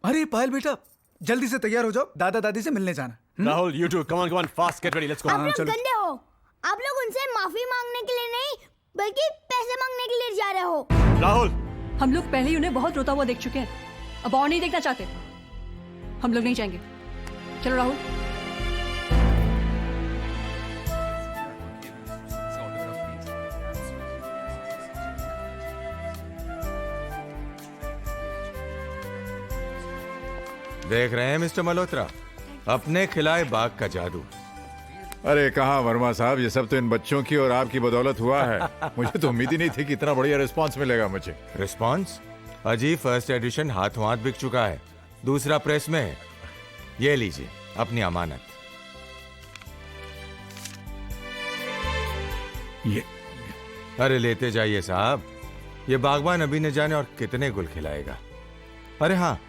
अरे पायल बेटा, जल्दी से तैयार हो जाओ, दादा दादी से मिलने जाना। Rahul, you two, come on, fast, get ready, let's go. आप लोग चलो। गंदे हो। आप लोग उनसे माफी मांगने के लिए नहीं बल्कि पैसे मांगने के लिए जा रहे हो। राहुल, हम लोग पहले ही उन्हें बहुत रोता हुआ देख चुके हैं, अब और नहीं देखना चाहते। हम लोग नहीं जाएंगे। चलो राहुल। देख रहे हैं मिस्टर मल्होत्रा, अपने खिलाए बाग का जादू। अरे कहाँ वर्मा साहब, ये सब तो इन बच्चों की और आपकी बदौलत हुआ है। मुझे तो उम्मीद ही नहीं थी कि इतना बढ़िया रिस्पांस मिलेगा मुझे। रिस्पांस? अजी, फर्स्ट एडिशन हाथों हाथ बिक चुका है, दूसरा प्रेस में है। ये लीजिए अपनी अमानत। ये अरे लेते जाइए साहब, ये बागबान अभी न जाने और कितने गुल खिलाएगा। अरे हाँ,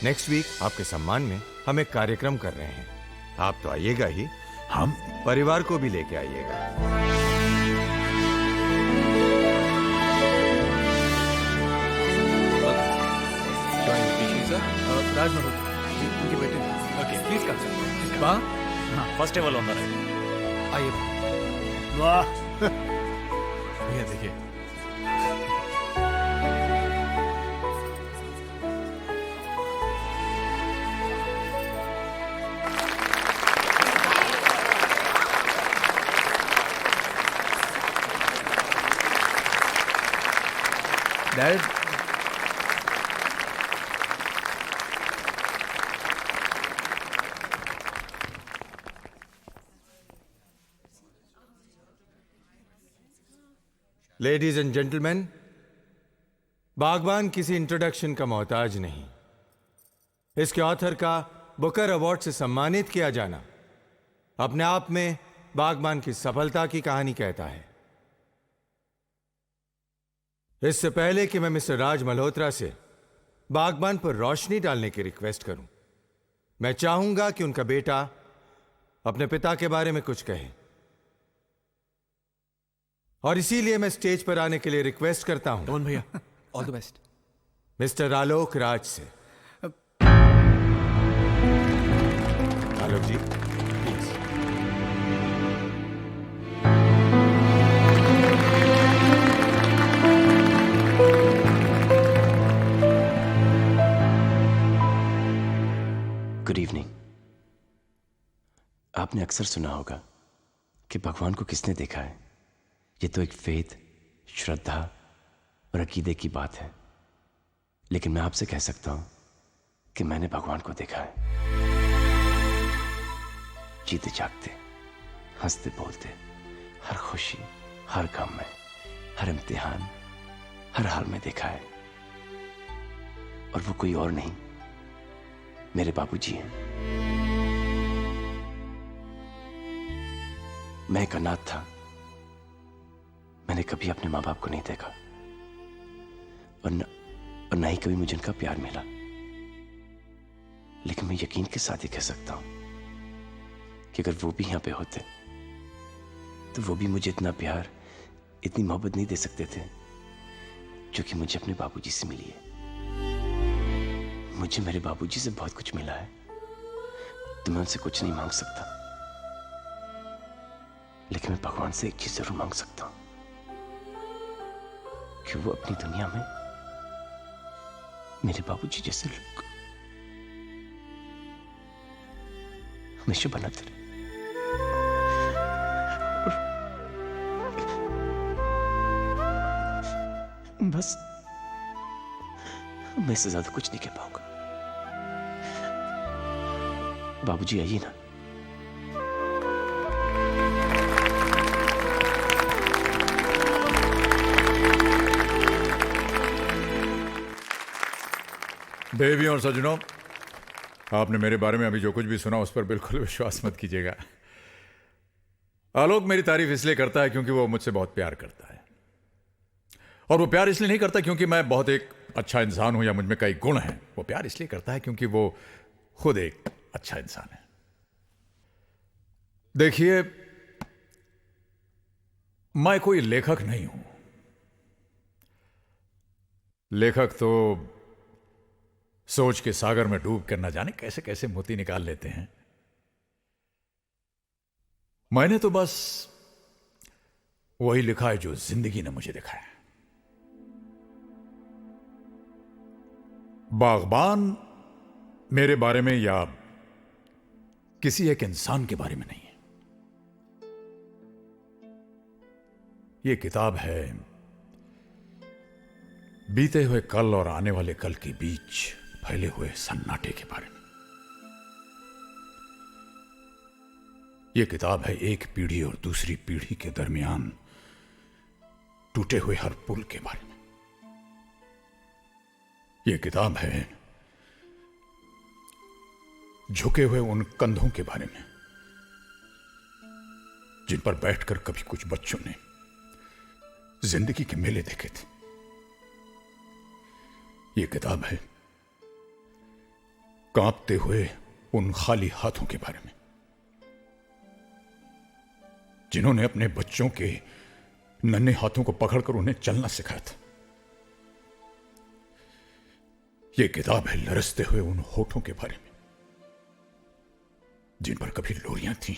नेक्स्ट वीक आपके सम्मान में हम एक कार्यक्रम कर रहे हैं। आप तो आइएगा ही, हम परिवार को भी लेके आइएगा। राज मल्होत्रा जी, उनके बेटे। Okay, please come sir. वाह, हाँ, first table on the right. आइए वाह, भैया देखिए। डैड, लेडीज एंड जेंटलमैन, बागबान किसी इंट्रोडक्शन का मोहताज नहीं। इसके ऑथर का बुकर अवार्ड से सम्मानित किया जाना अपने आप में बागबान की सफलता की कहानी कहता है। इससे पहले कि मैं मिस्टर राज मल्होत्रा से बागबान पर रोशनी डालने की रिक्वेस्ट करूं, मैं चाहूंगा कि उनका बेटा अपने पिता के बारे में कुछ कहे, और इसीलिए मैं स्टेज पर आने के लिए रिक्वेस्ट करता हूं कौन भैया, all the best. Mister Alok Raj से। आलोक जी, प्लीज। Good evening. आपने अक्सर सुना होगा कि भगवान को किसने देखा है। ये तो एक फेथ, श्रद्धा और अकीदे की बात है, लेकिन मैं आपसे कह सकता हूं कि मैंने भगवान को देखा है। जीते जागते, हंसते बोलते, हर खुशी, हर गम में, हर इम्तिहान, हर हाल में देखा है। और वो कोई और नहीं, मेरे बाबूजी हैं। मैं एक अनाथ था, मैंने कभी अपने माँ बाप को नहीं देखा, और न ही कभी मुझे उनका प्यार मिला। लेकिन मैं यकीन के साथ ही कह सकता हूं कि अगर वो भी यहां पे होते तो वो भी मुझे इतना प्यार, इतनी मोहब्बत नहीं दे सकते थे जो कि मुझे अपने बाबूजी से मिली है। मुझे मेरे बाबूजी से बहुत कुछ मिला है, तो मैं उनसे कुछ नहीं मांग सकता, लेकिन मैं भगवान से एक चीज जरूर मांग सकता हूं कि वो अपनी दुनिया में मेरे बाबूजी जैसे लोग हमेशा बनाते रहे। बस मैं इससे ज्यादा कुछ नहीं कह पाऊंगा। बाबूजी आइए ना। देवियों और सज्जनों, आपने मेरे बारे में अभी जो कुछ भी सुना उस पर बिल्कुल विश्वास मत कीजिएगा। आलोक मेरी तारीफ इसलिए करता है क्योंकि वो मुझसे बहुत प्यार करता है, और वो प्यार इसलिए नहीं करता क्योंकि मैं बहुत एक अच्छा इंसान हूं या मुझ में कई गुण हैं। वो प्यार इसलिए करता है क्योंकि वो खुद एक अच्छा इंसान है। देखिए, मैं कोई लेखक नहीं हूं। लेखक तो सोच के सागर में डूब कर न जाने कैसे कैसे मोती निकाल लेते हैं। मैंने तो बस वही लिखा है जो जिंदगी ने मुझे दिखाया। बागबान मेरे बारे में या किसी एक इंसान के बारे में नहीं है। यह किताब है बीते हुए कल और आने वाले कल के बीच फैले हुए सन्नाटे के बारे में। यह किताब है एक पीढ़ी और दूसरी पीढ़ी के दरमियान टूटे हुए हर पुल के बारे में। यह किताब है झुके हुए उन कंधों के बारे में जिन पर बैठकर कभी कुछ बच्चों ने जिंदगी के मेले देखे थे। यह किताब है कांपते हुए उन खाली हाथों के बारे में जिन्होंने अपने बच्चों के नन्हे हाथों को पकड़कर उन्हें चलना सिखाया था। यह किताब है लरसते हुए उन होठों के बारे में जिन पर कभी लोरियां थीं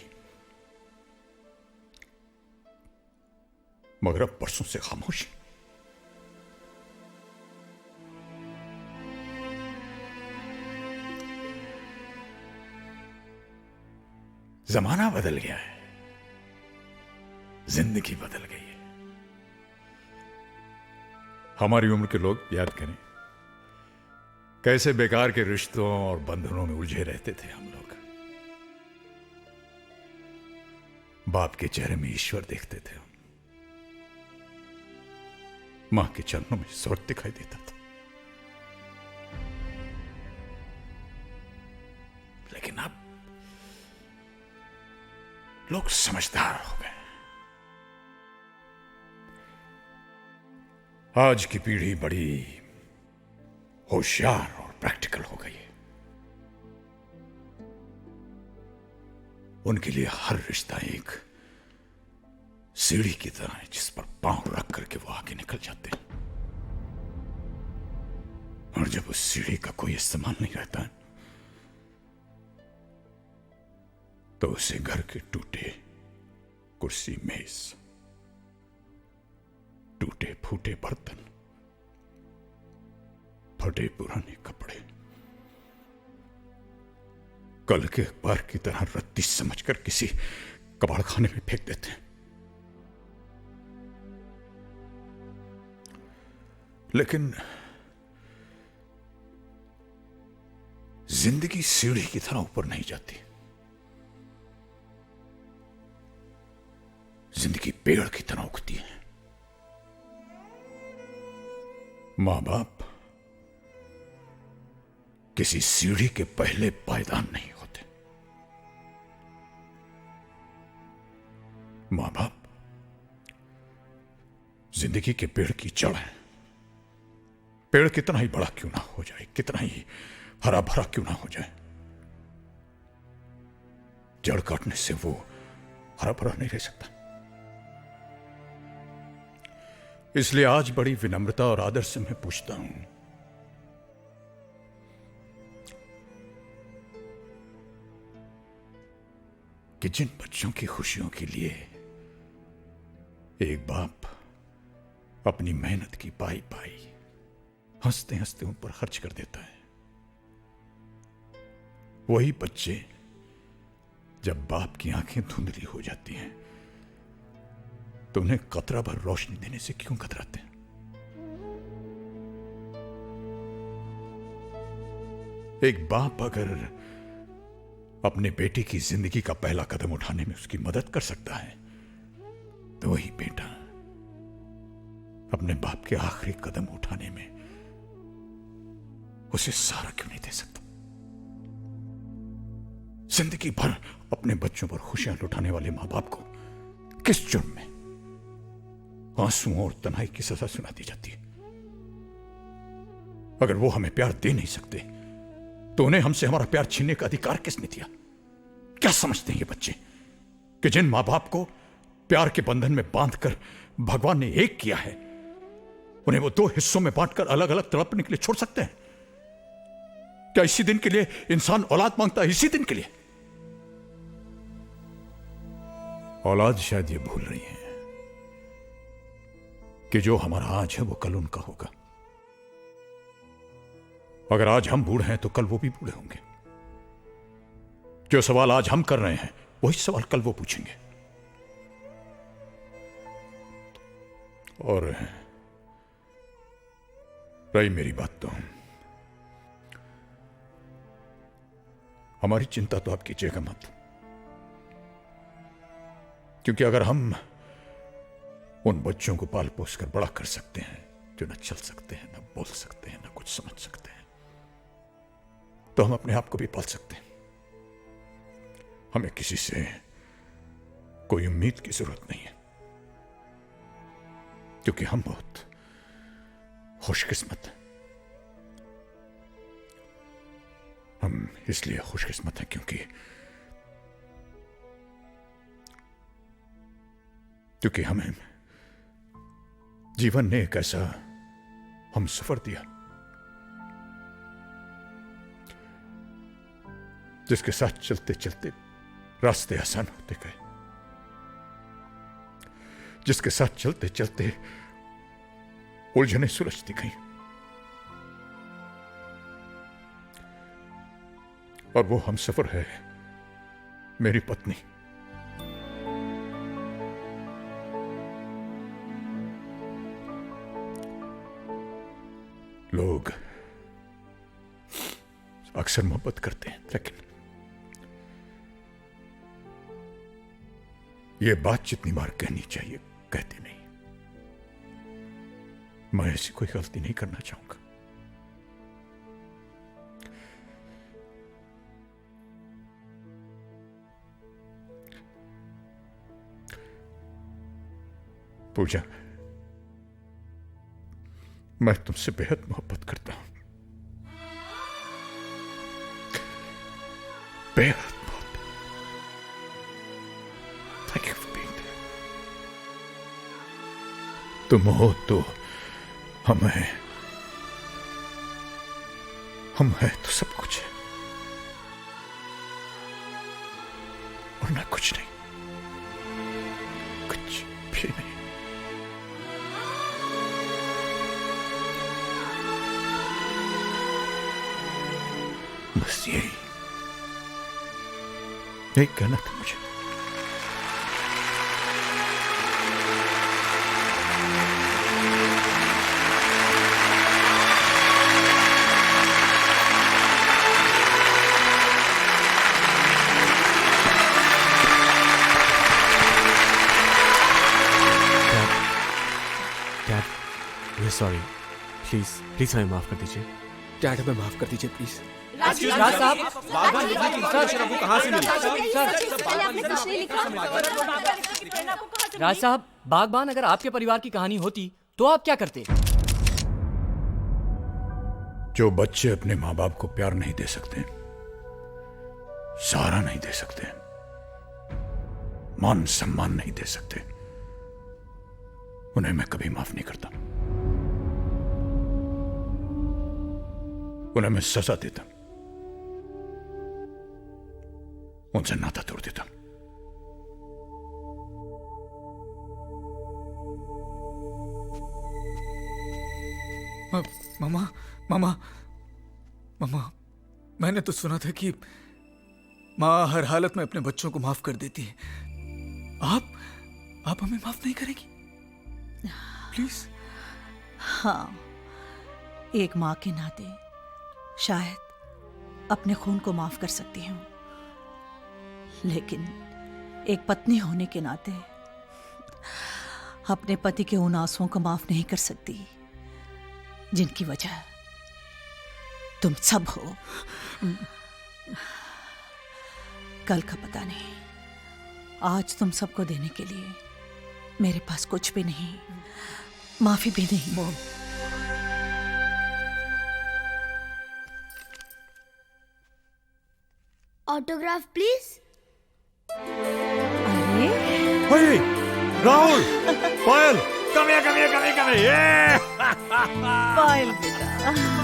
मगर अब बरसों से खामोशी। जमाना बदल गया है, जिंदगी बदल गई है। हमारी उम्र के लोग याद करें कैसे बेकार के रिश्तों और बंधनों में उलझे रहते थे हम लोग। बाप के चेहरे में ईश्वर देखते थे हम, मां के चरणों में स्वर्ग दिखाई देता था। लेकिन अब लोग समझदार हो गए। आज की पीढ़ी बड़ी होशियार और प्रैक्टिकल हो गई है। उनके लिए हर रिश्ता एक सीढ़ी की तरह है जिस पर पांव रख करके वो आगे निकल जाते हैं। और जब उस सीढ़ी का कोई इस्तेमाल नहीं रहता है तो उसे घर के टूटे कुर्सी मेज, टूटे फूटे बर्तन, फटे पुराने कपड़े कल के अखबार की तरह रत्ती समझकर किसी कबाड़खाने में फेंक देते हैं। लेकिन जिंदगी सीढ़ी की तरह ऊपर नहीं जाती। जिंदगी पेड़ की तरह उगती है। मां बाप किसी सीढ़ी के पहले पायदान नहीं होते। मां बाप जिंदगी के पेड़ की जड़ है। पेड़ कितना ही बड़ा क्यों ना हो जाए, कितना ही हरा भरा क्यों ना हो जाए, जड़ काटने से वो हरा भरा नहीं रह सकता। इसलिए आज बड़ी विनम्रता और आदर से मैं पूछता हूं, कि जिन बच्चों की खुशियों के लिए एक बाप अपनी मेहनत की पाई पाई हंसते हंसते उन पर खर्च कर देता है, वही बच्चे जब बाप की आंखें धुंधली हो जाती हैं तो उन्हें कतरा भर रोशनी देने से क्यों कतराते हैं? एक बाप अगर अपने बेटे की जिंदगी का पहला कदम उठाने में उसकी मदद कर सकता है तो वही बेटा अपने बाप के आखिरी कदम उठाने में उसे सहारा क्यों नहीं दे सकता? जिंदगी भर अपने बच्चों पर खुशियां लुटाने वाले मां बाप को किस जुर्म में आंसुओं और तन्हाई की सजा सुना दी जाती है? अगर वो हमें प्यार दे नहीं सकते तो उन्हें हमसे हमारा प्यार छीनने का अधिकार किसने दिया? क्या समझते हैं ये बच्चे कि जिन मां बाप को प्यार के बंधन में बांधकर भगवान ने एक किया है उन्हें वो दो हिस्सों में बांटकर अलग अलग तड़पने के लिए छोड़ सकते हैं? क्या इसी दिन के लिए इंसान औलाद मांगता है? इसी दिन के लिए? औलाद शायद ये भूल रही है कि जो हमारा आज है वो कल उनका होगा। अगर आज हम बूढ़े हैं तो कल वो भी बूढ़े होंगे। जो सवाल आज हम कर रहे हैं वही सवाल कल वो पूछेंगे। और रही मेरी बात, तो हमारी चिंता तो आप कीजिएगा मत, क्योंकि अगर हम उन बच्चों को पाल पोस कर बड़ा कर सकते हैं जो न चल सकते हैं, न बोल सकते हैं, न कुछ समझ सकते हैं, तो हम अपने आप को भी पाल सकते हैं। हमें किसी से कोई उम्मीद की जरूरत नहीं है, क्योंकि हम बहुत खुशकिस्मत हैं। हम इसलिए खुशकिस्मत हैं क्योंकि हमें जीवन ने एक ऐसा हम सफर दिया जिसके साथ चलते चलते रास्ते आसान होते गए, जिसके साथ चलते चलते उलझने सुलझती गई, और वो हम सफर है मेरी पत्नी। लोग अक्सर मोहब्बत करते हैं, लेकिन ये बात जितनी बार कहनी चाहिए कहते नहीं। मैं ऐसी कोई गलती नहीं करना चाहूंगा। पूजा, मैं तुमसे बेहद मोहब्बत करता हूं, बेहद मोहब्बत। Thank you for being there. तुम हो तो हम हैं, हम हैं तो सब कुछ है, वरना कुछ नहीं, कुछ भी नहीं। बस यही कहना था मुझे। डैड, सॉरी, प्लीज हमें माफ कर दीजिए। डैड, हमें माफ कर दीजिए प्लीज। राज साहब, राज साहब, बागबान अगर आपके परिवार की कहानी होती तो आप क्या करते? जो बच्चे अपने मां बाप को प्यार नहीं दे सकते, सहारा नहीं दे सकते, मान सम्मान नहीं दे सकते, उन्हें मैं कभी माफ नहीं करता। उन्हें मैं सजा देता, उनसे नाता तोड़ देता। मामा मामा मामा, मैंने तो सुना था कि माँ हर हालत में अपने बच्चों को माफ कर देती है। आप हमें माफ नहीं करेंगी प्लीज? हाँ, एक माँ के नाते शायद अपने खून को माफ कर सकती हूँ, लेकिन एक पत्नी होने के नाते अपने पति के उन आंसुओं को माफ नहीं कर सकती जिनकी वजह तुम सब हो। कल का पता नहीं, आज तुम सबको देने के लिए मेरे पास कुछ भी नहीं, माफी भी नहीं। Mom, autograph please. अरे Hey, Rahul, Payal, come here, come here, come here, come here. Yeah! पायल बेटा,